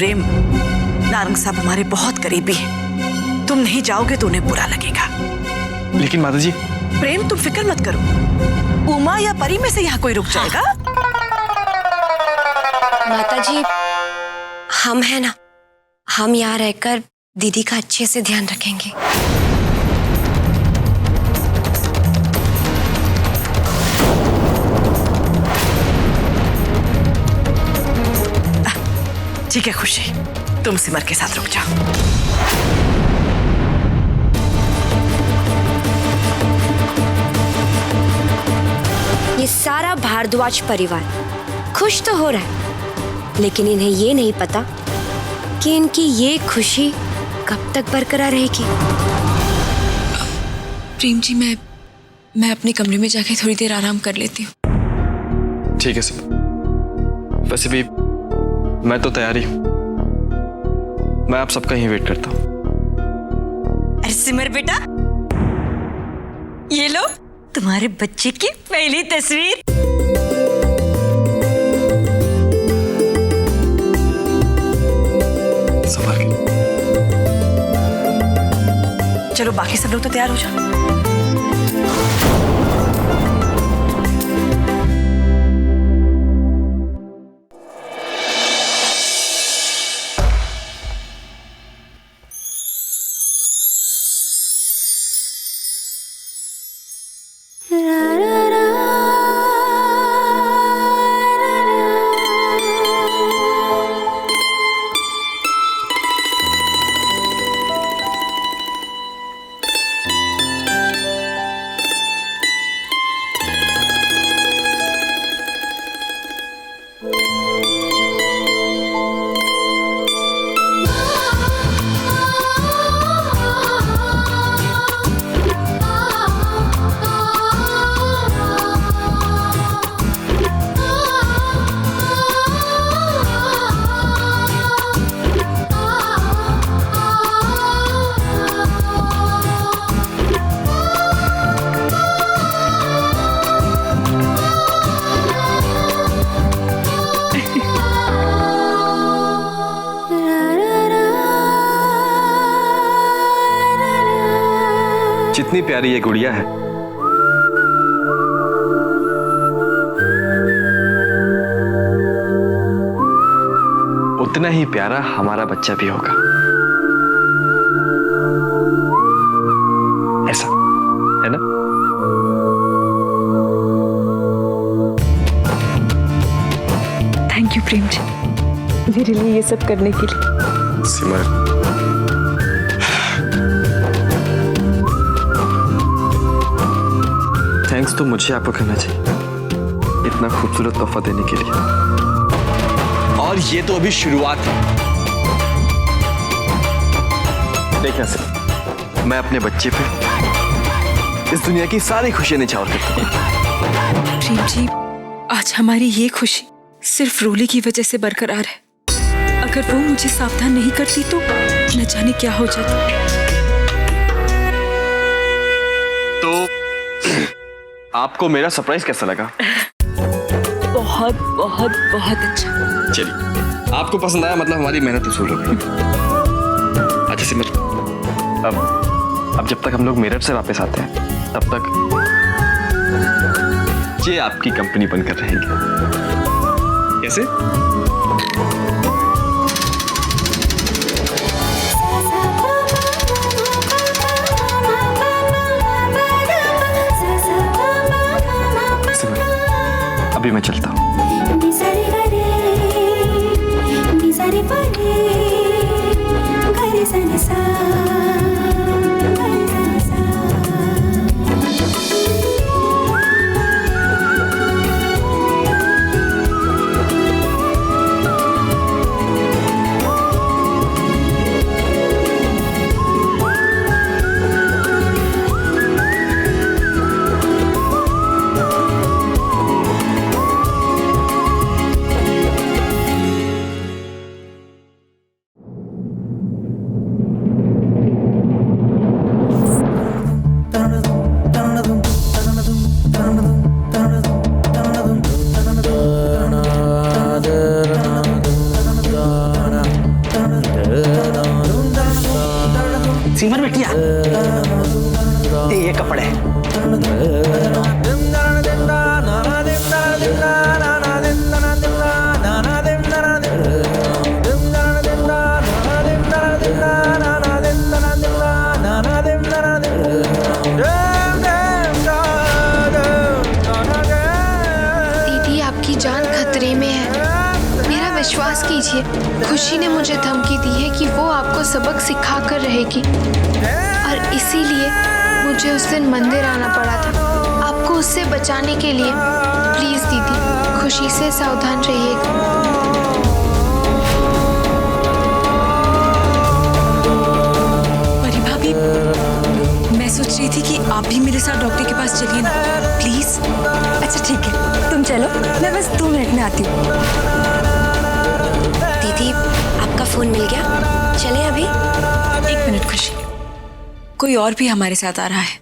प्रेम, नारंग साहब हमारे बहुत करीबी हैं। तुम नहीं जाओगे तो उन्हें बुरा लगेगा। लेकिन माता जी। प्रेम तुम फिक्र मत करो, उमा या परी में से यहाँ कोई रुक जाएगा। माता जी, हम है ना, हम यहाँ रहकर दीदी का अच्छे से ध्यान रखेंगे। ठीक है खुशी, तुम सिमर के साथ रुक जाओ। ये सारा भारद्वाज परिवार खुश तो हो रहा है, लेकिन इन्हें ये नहीं पता कि इनकी ये खुशी कब तक बरकरार रहेगी। प्रेम जी, मैं अपने कमरे में जाके थोड़ी देर आराम कर लेती हूँ। ठीक है सिमर, वैसे भी मैं तो तैयार ही हूँ। मैं आप सबका ही वेट करता हूँ। अरे सिमर बेटा, ये लो तुम्हारे बच्चे की पहली तस्वीर। संभाल के। चलो बाकी सब लोग तो तैयार हो जाओ। जितनी प्यारी ये गुड़िया है, उतना ही प्यारा हमारा बच्चा भी होगा। ऐसा है ना? थैंक यू प्रेम जी, मेरे लिए ये सब करने के लिए। सिमर, थैंक्स तो मुझे आपको कहना चाहिए, इतना खूबसूरत तोहफा देने के लिए। और ये तो अभी शुरुआत है। देखना सिर्फ, मैं अपने बच्चे पे इस दुनिया की सारी खुशियां निछावर करता हूँ। प्रेम जी, आज हमारी ये खुशी सिर्फ रोली की वजह से बरकरार है। अगर वो मुझे सावधान नहीं करती तो न जाने क्या हो जाता। तो आपको मेरा सरप्राइज कैसा लगा? बहुत बहुत बहुत अच्छा। चलिए, आपको पसंद आया मतलब हमारी मेहनत वसूल हो गई। अच्छा सिमर, अब जब तक हम लोग मेरठ से वापस आते हैं तब तक ये आपकी कंपनी बनकर रहेंगे। कैसे? अभी मैं चलता हूँ। ये कपड़े दीदी, आपकी जान खतरे में है। मेरा विश्वास कीजिए, खुशी ने मुझे धमकी दी है कि वो आपको सबक सिखा कर रहेगी, और इसीलिए मुझे उस दिन मंदिर आना पड़ा था, आपको उससे बचाने के लिए। प्लीज दीदी, खुशी से सावधान रहिएगा। परी भाभी, मैं सोच रही थी कि आप भी मेरे साथ डॉक्टर के पास चलिए ना, प्लीज। अच्छा ठीक है, तुम चलो, मैं बस 2 मिनट में आती हूँ। दीदी, आपका फोन मिल गया? चलें अभी? 1 मिनट खुशी, कोई और भी हमारे साथ आ रहा है।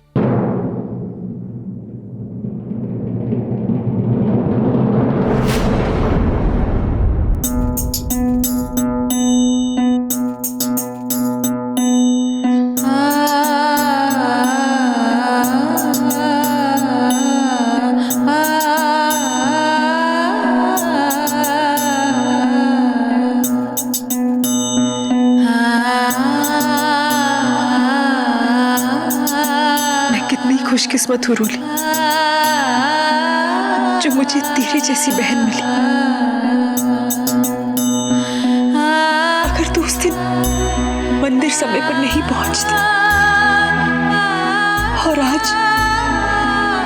खुशकिस्मत हूँ रूली, जो मुझे तेरे जैसी बहन मिली। अगर तू उस दिन मंदिर समय पर नहीं पहुंचती और आज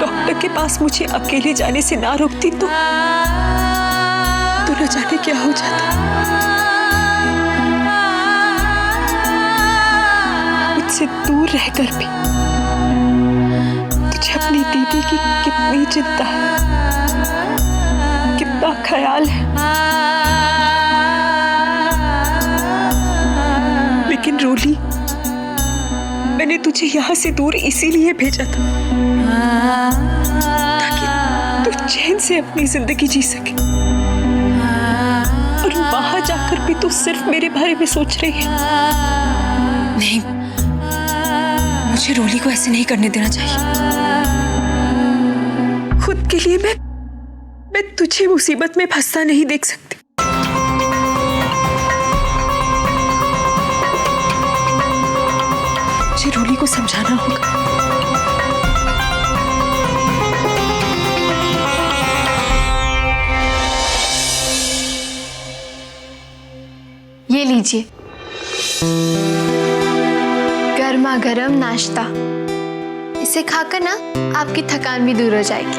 डॉक्टर के पास मुझे अकेले जाने से ना रोकती तो न जाने क्या हो जाता। मुझसे दूर रहकर भी अपनी दीदी की कितनी चिंता है, कितना ख्याल है। लेकिन रोली, मैंने तुझे यहाँ से दूर इसीलिए भेजा था ताकि तू चैन से अपनी जिंदगी जी सके, और वहां जाकर भी तू सिर्फ मेरे बारे में सोच रही है। नहीं, मुझे रोली को ऐसे नहीं करने देना चाहिए। खुद के लिए मैं तुझे मुसीबत में फंसता नहीं देख सकती। मुझे रोली को समझाना होगा। ये लीजिए, गर्मा गर्म नाश्ता। इसे खाकर ना आपकी थकान भी दूर हो जाएगी।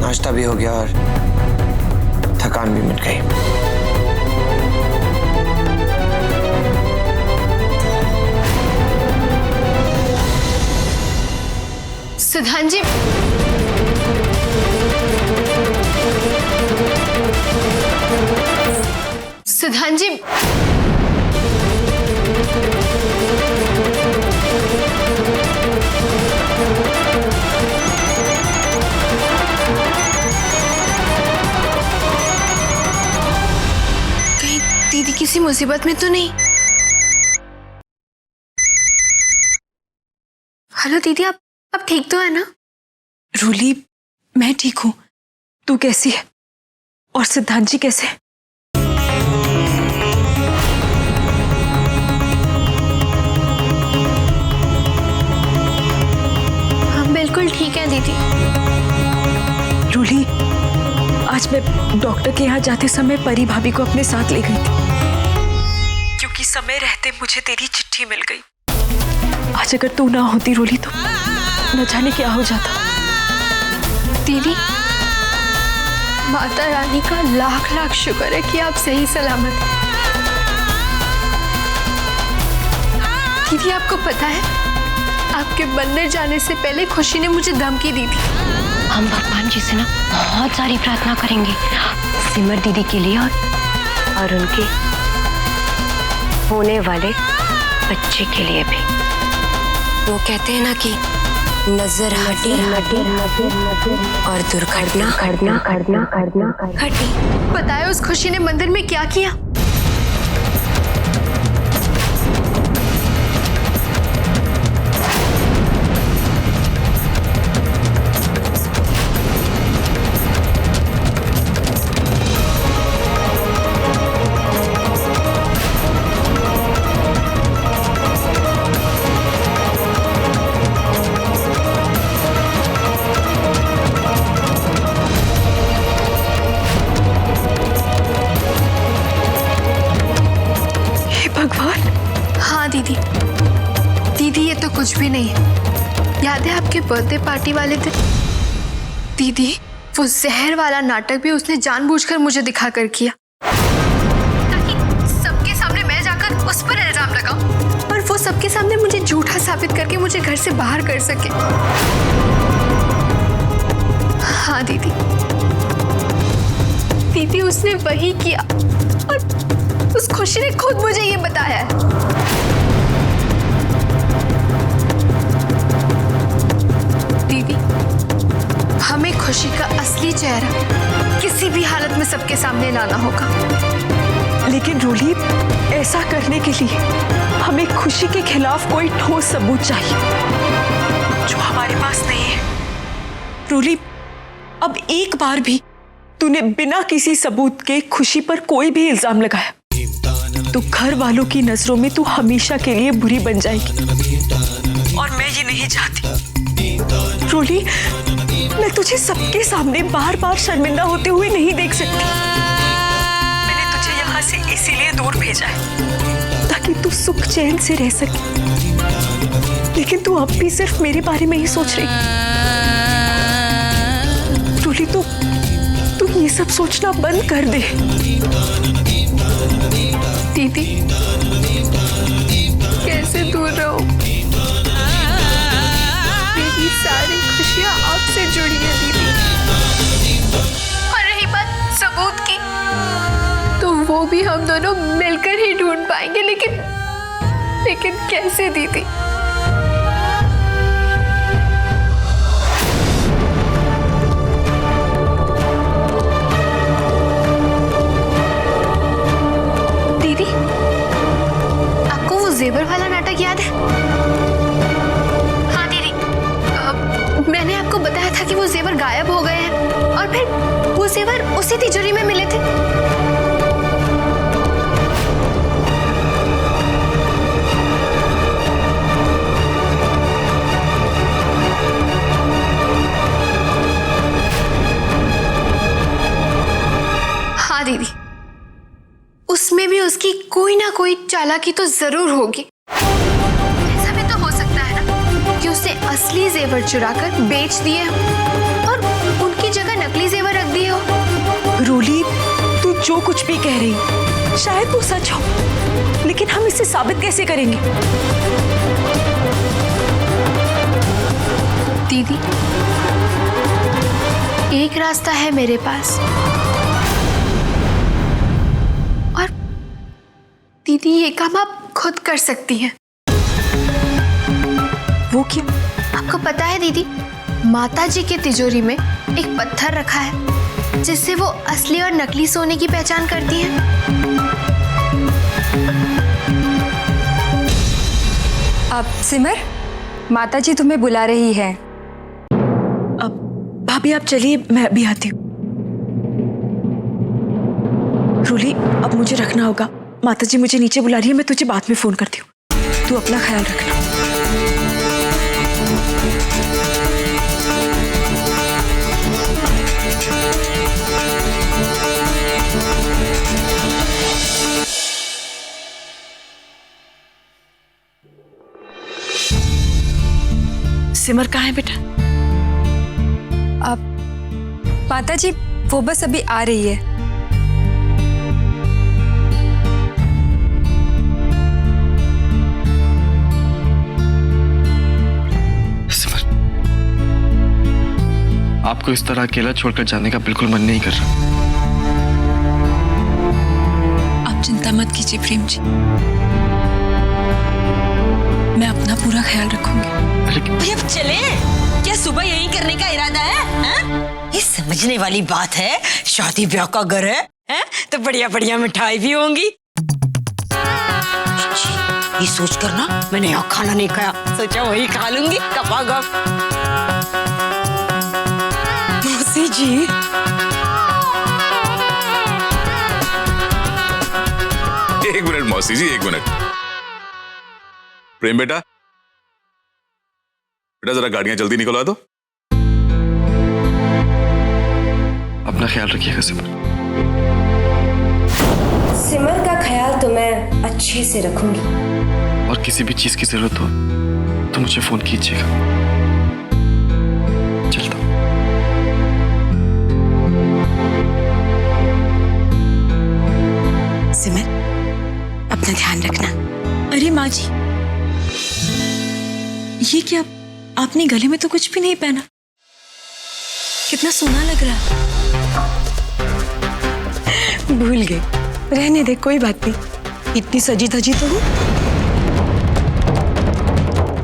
नाश्ता भी हो गया और थकान भी मिट गई। सिद्धांत जी, सिद्धांत जी, दीदी किसी मुसीबत में तो नहीं? हेलो दीदी, आप ठीक तो है ना? रूली, मैं ठीक हूँ। तू कैसी है? और सिद्धांत जी कैसे हैं? हम बिल्कुल ठीक हैं दीदी। रूली, आज मैं डॉक्टर के यहाँ जाते समय परी भाभी को अपने साथ ले गई थी, क्योंकि समय रहते मुझे तेरी चिट्ठी मिल गई। आज अगर तू ना होती रूली तो न जाने क्या हो जाता। दीदी, माता रानी का लाख लाख शुक्र है कि आप सही सलामत हैं। दीदी आपको पता है, आपके मंदिर जाने से पहले खुशी ने मुझे धमकी दी थी। हम भगवान जी से ना बहुत सारी प्रार्थना करेंगे सिमर दीदी के लिए और उनके होने वाले बच्चे के लिए भी। वो कहते हैं ना कि नजर हटी और दुर्घटना घटी। पता है उस खुशी ने मंदिर में क्या किया? दीदी ये तो कुछ भी नहीं है। याद है आपके बर्थडे पार्टी वाले दिन दीदी वो जहर वाला नाटक भी उसने जानबूझकर मुझे दिखाकर किया ताकि सबके सामने मैं जाकर उस पर इल्जाम लगाऊं और वो सबके सामने मुझे झूठा साबित करके मुझे घर से बाहर कर सके। हाँ दीदी, दीदी उसने वही किया और उस खुशी ने खुद मुझे ये बताया है। दीदी हमें खुशी का असली चेहरा किसी भी हालत में सबके सामने लाना होगा। लेकिन रोली, ऐसा करने के लिए हमें खुशी के खिलाफ कोई ठोस सबूत चाहिए जो हमारे पास नहीं है। रोली, अब एक बार भी तूने बिना किसी सबूत के खुशी पर कोई भी इल्जाम लगाया तो घर वालों की नजरों में तू हमेशा के लिए बुरी बन जाएगी और मैं ये नहीं चाहती। रोली, मैं तुझे सबके सामने बार बार शर्मिंदा होते हुए नहीं देख सकती। मैंने तुझे यहाँ से इसीलिए दूर भेजा है ताकि तू सुख चैन से रह सके, लेकिन तू अब भी सिर्फ मेरे बारे में ही सोच रही। रोली, तू ये सब सोचना बंद कर दे। दीदी कैसे दूर रहूं? मेरी सारी खुशियां आपसे जुड़ी है दीदी। और रही बात सबूत की, तो वो भी हम दोनों मिलकर ही ढूंढ पाएंगे, लेकिन कैसे दीदी? दीदी, आपको वो जेवर वाला नाटक याद है? हाँ दीदी, मैंने आपको बताया था कि वो जेवर गायब हो गए हैं और फिर वो जेवर उसी तिजोरी में मिले थे। हाँ दीदी, उसमें भी उसकी कोई ना कोई चालाकी तो जरूर होगी। ऐसा भी तो हो सकता है ना कि उसने असली जेवर चुराकर बेच दिए हो और उनकी जगह नकली जेवर रख दिए हो। रोली, तू जो कुछ भी कह रही शायद वो सच हो, लेकिन हम इसे साबित कैसे करेंगे? दीदी, एक रास्ता है मेरे पास। और दीदी ये काम आप खुद कर सकती हैं। वो क्यों? आपको पता है दीदी, माता जी के तिजोरी में एक पत्थर रखा है जिससे वो असली और नकली सोने की पहचान करती हैं। अब सिमर, माता जी तुम्हें बुला रही है। अब भाभी आप चलिए, मैं अभी आती हूँ। रोली, अब मुझे रखना होगा। माता जी मुझे नीचे बुला रही है, मैं तुझे बाद में फोन करती हूँ। तू अपना ख्याल रखना। सिमर कहाँ है बेटा? अब माता जी वो बस अभी आ रही है। आपको इस तरह अकेला छोड़कर जाने का बिल्कुल मन नहीं कर रहा। आप चिंता मत कीजिए प्रेम जी, मैं अपना पूरा ख्याल रखूंगी। अरे भाई अब चले, क्या सुबह यही करने का इरादा है, हाँ? ये समझने वाली बात है, शादी ब्याह का घर है, हैं? तो बढ़िया बढ़िया मिठाई भी होंगी। ये सोच कर ना मैंने यहाँ खाना नहीं खाया, सोचा वही खा लूंगी गपागप। मौसी जी, एक मिनट मौसी जी, एक मिनट। प्रेम बेटा, बेटा जरा गाड़ियां जल्दी निकलवा दो। अपना ख्याल रखिएगा सिमर। सिमर का ख्याल तो मैं अच्छे से रखूंगी। और किसी भी चीज की जरूरत हो तो मुझे फोन कीजिएगा। चलता हूं। सिमर, अपना ध्यान रखना। अरे माँ जी, ये क्या, आपने गले में तो कुछ भी नहीं पहना, कितना सोना लग रहा है। भूल गई, रहने दे, कोई बात नहीं, इतनी सजी धजी तो हूँ।